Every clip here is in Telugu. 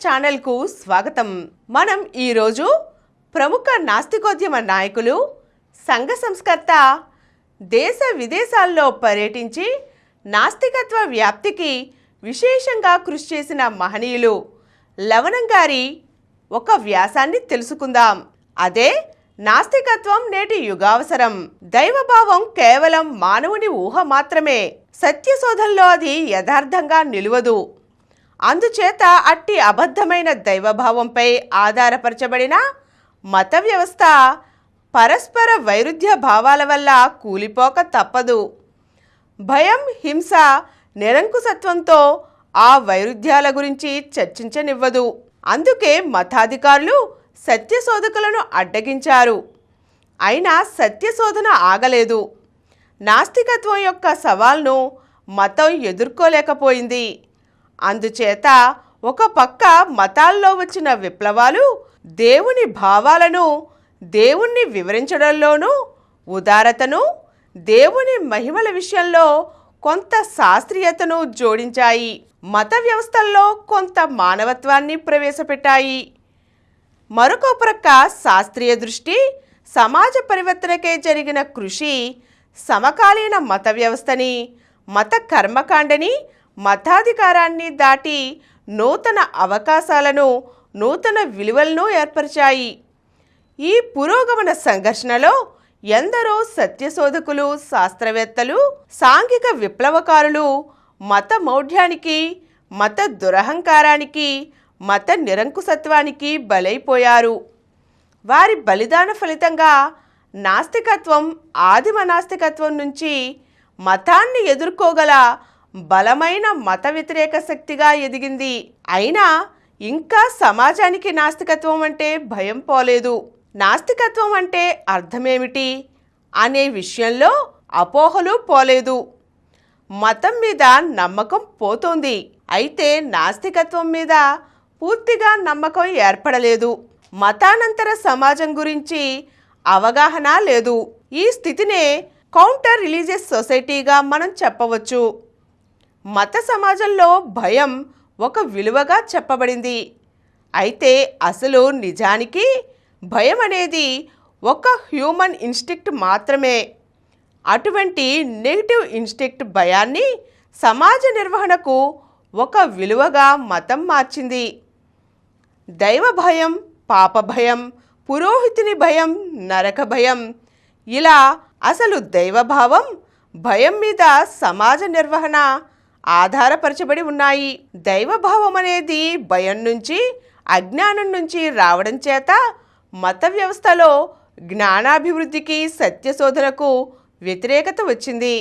ఛానల్కు స్వాగతం. మనం ఈరోజు ప్రముఖ నాస్తికోద్యమ నాయకులు, సంఘ సంస్కర్త, దేశ విదేశాల్లో పర్యటించి నాస్తికత్వ వ్యాప్తికి విశేషంగా కృషి చేసిన మహనీయులు లవణం గారి ఒక వ్యాసాన్ని తెలుసుకుందాం. అదే నాస్తికత్వం నేటి యుగావసరం. దైవభావం కేవలం మానవుని ఊహ మాత్రమే. సత్యశోధనలో అది యథార్థంగా నిలువదు. అందుచేత అట్టి అబద్ధమైన దైవభావంపై ఆధారపరచబడిన మత వ్యవస్థ పరస్పర వైరుధ్య భావాల వల్ల కూలిపోక తప్పదు. భయం, హింస, నిరంకుశత్వంతో ఆ వైరుధ్యాల గురించి చర్చించనివ్వదు. అందుకే మతాధికారులు సత్యశోధకులను అడ్డగించారు. అయినా సత్యశోధన ఆగలేదు. నాస్తికత్వం యొక్క సవాల్ను మతం ఎదుర్కోలేకపోయింది. అందుచేత ఒక పక్క మతాల్లో వచ్చిన విప్లవాలు దేవుని భావాలను, దేవుణ్ణి వివరించడంలోనూ ఉదారతను, దేవుని మహిమల విషయంలో కొంత శాస్త్రీయతను జోడించాయి. మత వ్యవస్థల్లో కొంత మానవత్వాన్ని ప్రవేశపెట్టాయి. మరొక ప్రక్క శాస్త్రీయ దృష్టి, సమాజ పరివర్తనకే జరిగిన కృషి సమకాలీన మత వ్యవస్థని, మత కర్మకాండని, మతాధికారాన్ని దాటి నూతన అవకాశాలను, నూతన విలువలను ఏర్పరిచాయి. ఈ పురోగమన సంఘర్షణలో ఎందరో సత్యశోధకులు, శాస్త్రవేత్తలు, సాంఘిక విప్లవకారులు మత మౌఢ్యానికి, మత దురహంకారానికి, మత నిరంకుశత్వానికి బలైపోయారు. వారి బలిదాన ఫలితంగా నాస్తికత్వం ఆదిమ నాస్తికత్వం నుంచి మతాన్ని ఎదుర్కోగల బలమైన మత వ్యతిరేక శక్తిగా ఎదిగింది. అయినా ఇంకా సమాజానికి నాస్తికత్వం అంటే భయం పోలేదు. నాస్తికత్వం అంటే అర్థమేమిటి అనే విషయంలో అపోహలు పోలేదు. మతం మీద నమ్మకం పోతోంది. అయితే నాస్తికత్వం మీద పూర్తిగా నమ్మకం ఏర్పడలేదు. మతానంతర సమాజం గురించి అవగాహన లేదు. ఈ స్థితినే కౌంటర్ రిలీజియస్ సొసైటీగా మనం చెప్పవచ్చు. మత సమాజంలో భయం ఒక విలువగా చెప్పబడింది. అయితే అసలు నిజానికి భయం అనేది ఒక హ్యూమన్ ఇన్స్టింక్ట్ మాత్రమే. అటువంటి నెగిటివ్ ఇన్స్టింక్ట్ భయాన్ని సమాజ నిర్వహణకు ఒక విలువగా మతం మార్చింది. దైవ భయం, పాప భయం, పురోహితుని భయం, నరక భయం, ఇలా అసలు దైవభావం, భయం మీద సమాజ నిర్వహణ ఆధారపరచబడి ఉన్నాయి. దైవభావం అనేది భయం నుంచి, అజ్ఞానం నుంచి రావడం చేత మత వ్యవస్థలో జ్ఞానాభివృద్ధికి, సత్యశోధనకు వ్యతిరేకత వచ్చింది.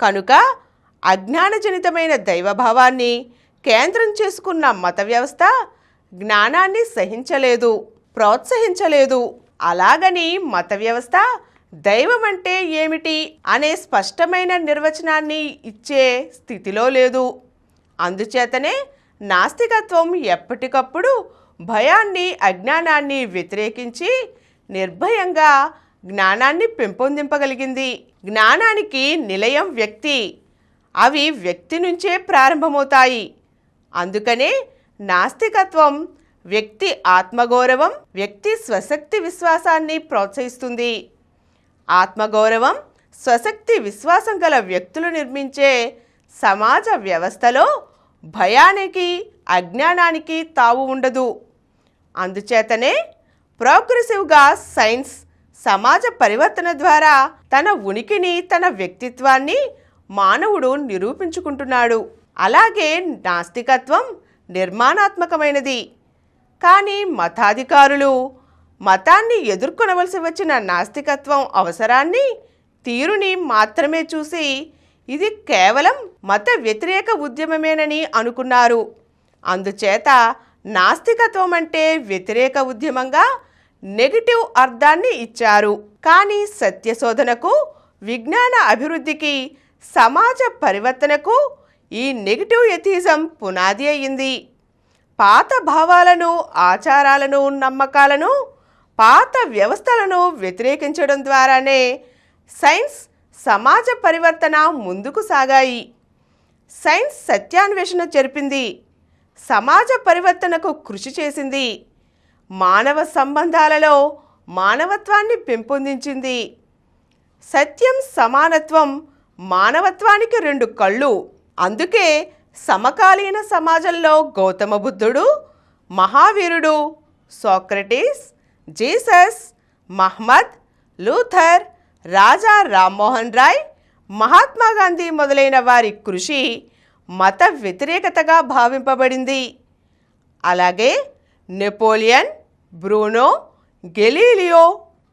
కనుక అజ్ఞానజనితమైన దైవభావాన్ని కేంద్రం చేసుకున్న మత వ్యవస్థ జ్ఞానాన్ని సహించలేదు, ప్రోత్సహించలేదు. అలాగని మత వ్యవస్థ దైవం అంటే ఏమిటి అనే స్పష్టమైన నిర్వచనాన్ని ఇచ్చే స్థితిలో లేదు. అందుచేతనే నాస్తికత్వం ఎప్పటికప్పుడు భయాన్ని, అజ్ఞానాన్ని వ్యతిరేకించి నిర్భయంగా జ్ఞానాన్ని పెంపొందింపగలిగింది. జ్ఞానానికి నిలయం వ్యక్తి. అవి వ్యక్తి నుంచే ప్రారంభమవుతాయి. అందుకనే నాస్తికత్వం వ్యక్తి ఆత్మగౌరవం, వ్యక్తి స్వశక్తి విశ్వాసాన్ని ప్రోత్సహిస్తుంది. ఆత్మగౌరవం, స్వశక్తి విశ్వాసం గల వ్యక్తులు నిర్మించే సమాజ వ్యవస్థలో భయానికి, అజ్ఞానానికి తావు ఉండదు. అందుచేతనే ప్రోగ్రెసివ్గా సైన్స్ సమాజ పరివర్తన ద్వారా తన ఉనికిని, తన వ్యక్తిత్వాన్ని మానవుడు నిరూపించుకుంటున్నాడు. అలాగే నాస్తికత్వం నిర్మాణాత్మకమైనది. కానీ మతాధికారులు మతాన్ని ఎదుర్కొనవలసి వచ్చిన నాస్తికత్వం అవసరాన్ని, తీరుని మాత్రమే చూసి ఇది కేవలం మత వ్యతిరేక ఉద్యమమేనని అనుకున్నారు. అందుచేత నాస్తికత్వం అంటే వ్యతిరేక ఉద్యమంగా నెగిటివ్ అర్థాన్ని ఇచ్చారు. కానీ సత్యశోధనకు, విజ్ఞాన అభివృద్ధికి, సమాజ పరివర్తనకు ఈ నెగిటివ్ ఎథిజం పునాది అయింది. పాత భావాలను, ఆచారాలను, నమ్మకాలను, పాత వ్యవస్థలను వ్యతిరేకించడం ద్వారానే సైన్స్, సమాజ పరివర్తన ముందుకు సాగాయి. సైన్స్ సత్యాన్వేషణ జరిపింది. సమాజ పరివర్తనకు కృషి చేసింది. మానవ సంబంధాలలో మానవత్వాన్ని పెంపొందించింది. సత్యం, సమానత్వం మానవత్వానికి రెండు కళ్ళు. అందుకే సమకాలీన సమాజంలో గౌతమ బుద్ధుడు, మహావీరుడు, Socrates, Jesus, Mohammed, Luther, Raja Rammohan Roy, Mahatma Gandhi మొదలైన వారి కృషి మత వ్యతిరేకతగా భావింపబడింది. అలాగే Napoleon, Bruno, Galileo,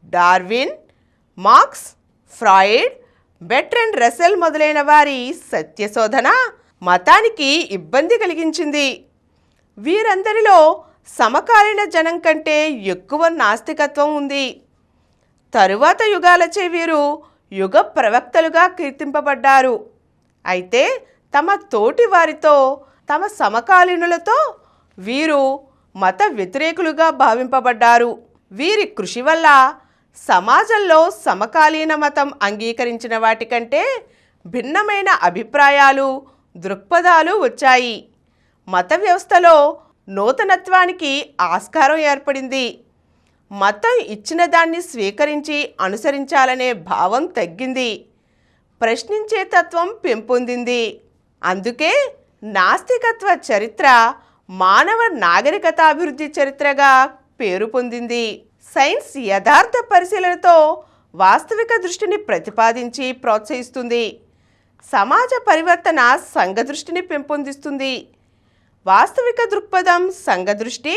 Darwin, marks, Freud, Bertrand Russell మొదలైన వారి సత్యశోధన మతానికి ఇబ్బంది కలిగించింది. వీరందరిలో సమకాలీన జనం కంటే ఎక్కువ నాస్తికత్వం ఉంది. తరువాత యుగాలచే వీరు యుగ ప్రవక్తలుగా కీర్తింపబడ్డారు. అయితే తమ తోటి వారితో, తమ సమకాలీనులతో వీరు మత వ్యతిరేకులుగా భావింపబడ్డారు. వీరి కృషి వల్ల సమాజంలో సమకాలీన మతం అంగీకరించిన వాటికంటే భిన్నమైన అభిప్రాయాలు, దృక్పథాలు వచ్చాయి. మత వ్యవస్థలో నూతనత్వానికి ఆస్కారం ఏర్పడింది. మతం ఇచ్చిన దాన్ని స్వీకరించి అనుసరించాలనే భావం తగ్గింది. ప్రశ్నించే తత్వం పెంపొందింది. అందుకే నాస్తికత్వ చరిత్ర మానవ నాగరికతాభివృద్ధి చరిత్రగా పేరు పొందింది. సైన్స్ యథార్థ పరిశీలనతో వాస్తవిక దృష్టిని ప్రతిపాదించి ప్రోత్సహిస్తుంది. సమాజ పరివర్తన సంఘ దృష్టిని పెంపొందిస్తుంది. వాస్తవిక దృక్పథం, సంఘ దృష్టి,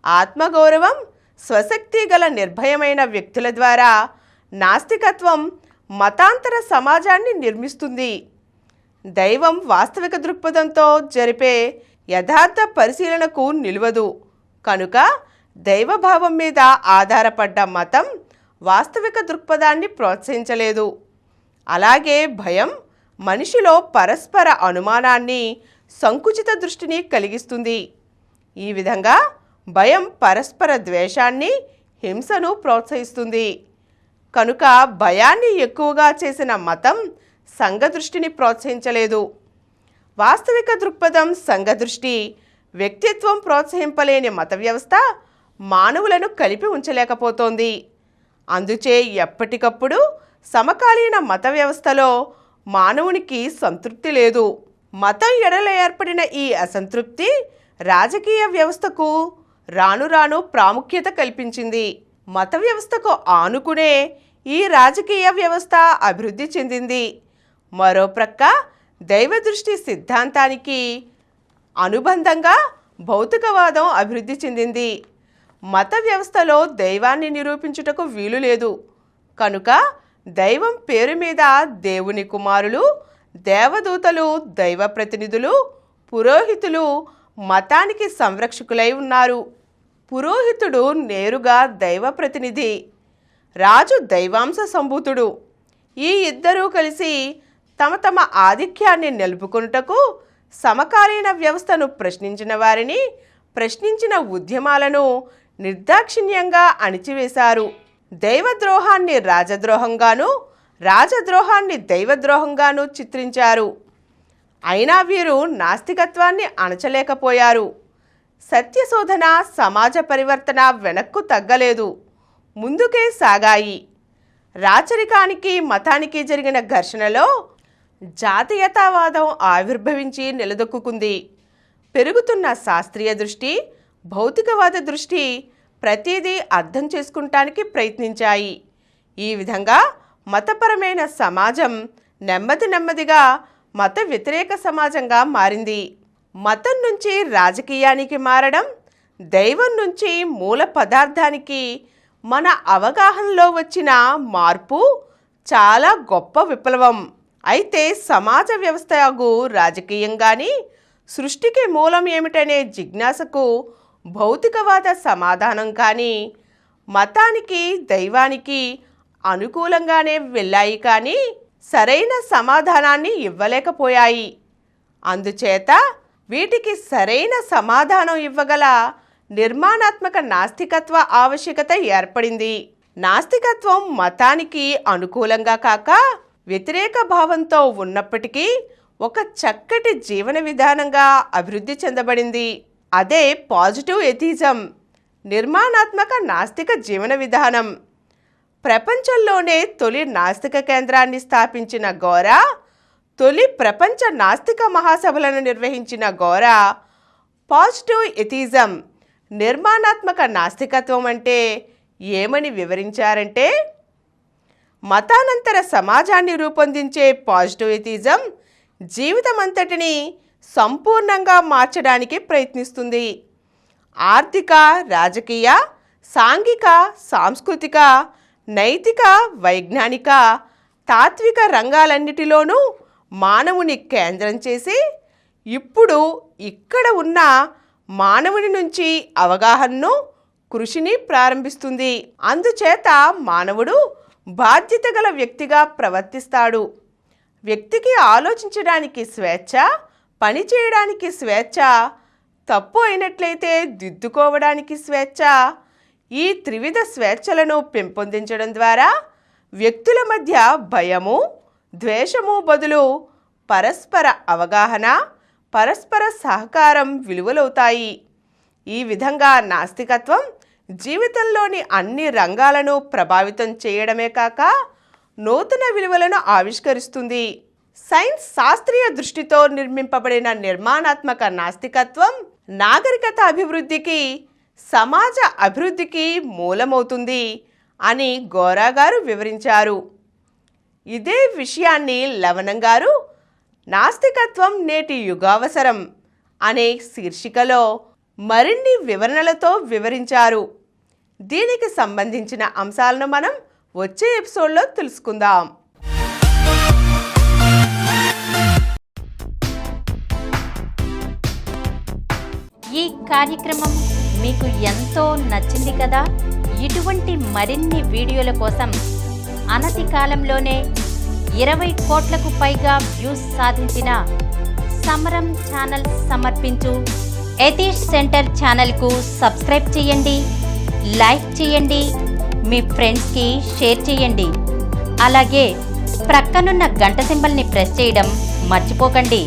ఆత్మగౌరవం, స్వశక్తి గల నిర్భయమైన వ్యక్తుల ద్వారా నాస్తికత్వం మతాంతర సమాజాన్ని నిర్మిస్తుంది. దైవం వాస్తవిక దృక్పథంతో జరిపే యథార్థ పరిశీలనకు నిలవదు. కనుక దైవభావం మీద ఆధారపడ్డ మతం వాస్తవిక దృక్పథాన్ని ప్రోత్సహించలేదు. అలాగే భయం మనిషిలో పరస్పర అనుమానాన్ని, సంకుచిత దృష్టిని కలిగిస్తుంది. ఈ విధంగా భయం పరస్పర ద్వేషాన్ని, హింసను ప్రోత్సహిస్తుంది. కనుక భయాన్ని ఎక్కువగా చేసిన మతం సంఘ దృష్టిని ప్రోత్సహించలేదు. వాస్తవిక దృక్పథం, సంఘ దృష్టి, వ్యక్తిత్వం ప్రోత్సహింపలేని మత వ్యవస్థ మానవులను కలిపి ఉంచలేకపోతోంది. అందుచే ఎప్పటికప్పుడు సమకాలీన మత వ్యవస్థలో మానవునికి సంతృప్తి లేదు. మతం ఎడల ఏర్పడిన ఈ అసంతృప్తి రాజకీయ వ్యవస్థకు రాను రాను ప్రాముఖ్యత కల్పించింది. మత వ్యవస్థకు ఆనుకునే ఈ రాజకీయ వ్యవస్థ అభివృద్ధి చెందింది. మరో ప్రక్క దైవ దృష్టి సిద్ధాంతానికి అనుబంధంగా భౌతికవాదం అభివృద్ధి చెందింది. మత వ్యవస్థలో దైవాన్ని నిరూపించుటకు వీలు లేదు. కనుక దైవం పేరు మీద దేవుని కుమారులు, దేవదూతలు, దైవ ప్రతినిధులు, పురోహితులు మతానికి సంరక్షకులై ఉన్నారు. పురోహితుడు నేరుగా దైవ ప్రతినిధి, రాజు దైవాంశ సంభూతుడు. ఈ ఇద్దరూ కలిసి తమ తమ ఆధిక్యాన్ని నిలుపుకొనుటకు సమకాలీన వ్యవస్థను ప్రశ్నించిన వారిని, ప్రశ్నించిన ఉద్యమాలను నిర్దాక్షిణ్యంగా అణిచివేశారు. దైవద్రోహాన్ని రాజద్రోహంగాను, రాజద్రోహాన్ని దైవద్రోహంగాను చిత్రించారు. అయినా వీరు నాస్తికత్వాన్ని అణచలేకపోయారు. సత్యశోధన, సమాజ పరివర్తన వెనక్కు తగ్గలేదు, ముందుకే సాగాయి. రాచరికానికి, మతానికి జరిగిన ఘర్షణలో జాతీయతావాదం ఆవిర్భవించి నిలదొక్కుంది. పెరుగుతున్న శాస్త్రీయ దృష్టి, భౌతికవాద దృష్టి ప్రతిదీ అర్థం చేసుకుంటానికి ప్రయత్నించాయి. ఈ విధంగా మతపరమైన సమాజం నెమ్మదిగా మత వ్యతిరేక సమాజంగా మారింది. మతం నుంచి రాజకీయానికి మారడం, దైవం నుంచి మూల పదార్థానికి మన అవగాహనలో వచ్చిన మార్పు చాలా గొప్ప విప్లవం. అయితే సమాజ వ్యవస్థకు రాజకీయం కానీ, సృష్టికి మూలం ఏమిటనే జిజ్ఞాసకు భౌతికవాద సమాధానం కానీ మతానికి, దైవానికి అనుకూలంగానే వెళ్ళాయి కానీ సరైన సమాధానాన్ని ఇవ్వలేకపోయాయి. అందుచేత వీటికి సరైన సమాధానం ఇవ్వగల నిర్మాణాత్మక నాస్తికత్వ ఆవశ్యకత ఏర్పడింది. నాస్తికత్వం మతానికి అనుకూలంగా కాక వ్యతిరేక భావంతో ఉన్నప్పటికీ ఒక చక్కటి జీవన విధానంగా అభివృద్ధి చెందబడింది. అదే పాజిటివ్ ఎథిజం, నిర్మాణాత్మక నాస్తిక జీవన విధానం. ప్రపంచంలోనే తొలి నాస్తిక కేంద్రాన్ని స్థాపించిన గోరా, తొలి ప్రపంచ నాస్తిక మహాసభలను నిర్వహించిన గోరా పాజిటివ్ ఎథిజం, నిర్మాణాత్మక నాస్తికత్వం అంటే ఏమని వివరించారంటే, మతానంతర సమాజాన్ని రూపొందించే పాజిటివ్ ఎథిజం జీవితమంతటిని సంపూర్ణంగా మార్చడానికి ప్రయత్నిస్తుంది. ఆర్థిక, రాజకీయ, సాంఘిక, సాంస్కృతిక, నైతిక, వైజ్ఞానిక, తాత్విక రంగాలన్నిటిలోనూ మానవుని కేంద్రం చేసి ఇప్పుడు ఇక్కడ ఉన్న మానవుని నుంచి అవగాహనను, కృషిని ప్రారంభిస్తుంది. అందుచేత మానవుడు బాధ్యత గల వ్యక్తిగా ప్రవర్తిస్తాడు. వ్యక్తికి ఆలోచించడానికి స్వేచ్ఛ, పని చేయడానికి స్వేచ్ఛ, తప్పు అయినట్లయితే దిద్దుకోవడానికి స్వేచ్ఛ. ఈ త్రివిధ స్వేచ్ఛలను పెంపొందించడం ద్వారా వ్యక్తుల మధ్య భయము, ద్వేషము బదులు పరస్పర అవగాహన, పరస్పర సహకారం విలువలవుతాయి. ఈ విధంగా నాస్తికత్వం జీవితంలోని అన్ని రంగాలను ప్రభావితం చేయడమే కాక నూతన విలువలను ఆవిష్కరిస్తుంది. సైన్స్ శాస్త్రీయ దృష్టితో నిర్మింపబడిన నిర్మాణాత్మక నాస్తికత్వం నాగరికత అభివృద్ధికి, సమాజ అభివృద్ధికి మూలమవుతుంది అని గోరా గారు వివరించారు. ఇదే విషయాన్ని లవణం గారు నాస్తికత్వం నేటి యుగావసరం అనే శీర్షికలో మరిన్ని వివరణలతో వివరించారు. దీనికి సంబంధించిన అంశాలను మనం వచ్చే ఎపిసోడ్లో తెలుసుకుందాం. ఈ కార్యక్రమం మీకు ఎంతో నచ్చింది కదా. ఇటువంటి మరిన్ని వీడియోల కోసం అనతి కాలంలోనే 20 కోట్లకు పైగా వ్యూస్ సాధించిన సమరం ఛానల్ సమర్పించు ఎథీష్ సెంటర్ ఛానల్కు సబ్స్క్రైబ్ చేయండి, లైక్ చేయండి, మీ ఫ్రెండ్స్కి షేర్ చేయండి. అలాగే ప్రక్కనున్న గంట సింబల్ని ప్రెస్ చేయడం మర్చిపోకండి.